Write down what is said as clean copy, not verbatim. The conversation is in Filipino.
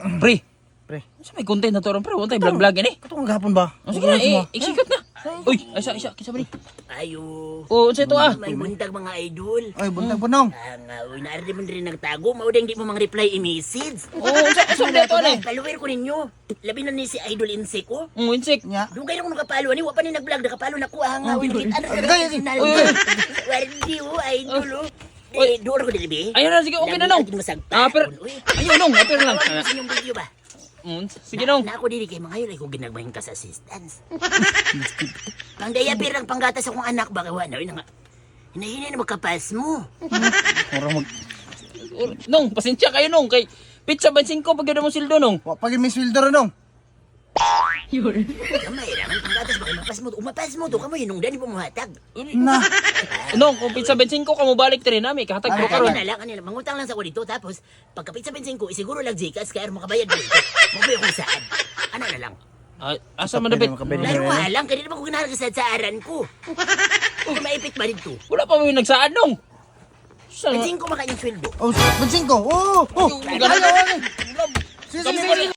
Pre, Pre. sa may content na to ron pre, wala tayo vlog-vlog ini. Katong gahapon ba? Sige na, iksikat na. Uy, isa, kinsa ba ni? Ayo. Oo, unsa ito ah? May buntag mga idol. Ay, buntag punong. Uy, naari mo rin nagtago. Maudang di mo mga reply i-message. Oo, unsa ba ito ni? Follower ko ninyo. Labi na ni si Idol Insek ko. Insik. Nya. Dugay na ko nakapalo. Ani, wa pa ni nag-vlog. Nakapalo na ko. Nga, uy, nakita na ka Gaya, na. Uy, Wardi, idol, oh. Uy. Doon ko dilibi. Ayun na, sige, okay na nong. Pero, ayun nong, pero lang. Awan mo sa inyong video ba? Sige nong. Na ako dili kay mga yun ay ko ginagmahin ka sa assistance. Pang diaper ang panggatas akong anak ba kawa na nga. Hinahinay na magkapas mo. Murang mag... Nong, pasensya kayo nong. Kay pizza bansin ko pag gano'n mo sildo nong. Wa pag may sweldo nong. Kamay raman panggatas ba kay mapas mo. Umapas mo to kamoy nung dani mo muhatag. Na. Nong, kung pizza bansin ko, kamo balik rin namin. Kahatag ko karon. Kanila, mangutang lang sa ko dito tapos pagkapit sa bensin ko isiguro lang Gcash kaya makabayad mo dito. Mabuhay kung saan. Ano na lang. Asa man dapit? Laro lang, kanina ba ko ginaragasad sa aran ko? Kung maipit ba dito? Wala pa mo yung nagsaad nong. Bensin ko makanyang sweldo. Oh, bensin ko. Oh, oh. Ganun. Sige, Kami sige, pa sige. rin.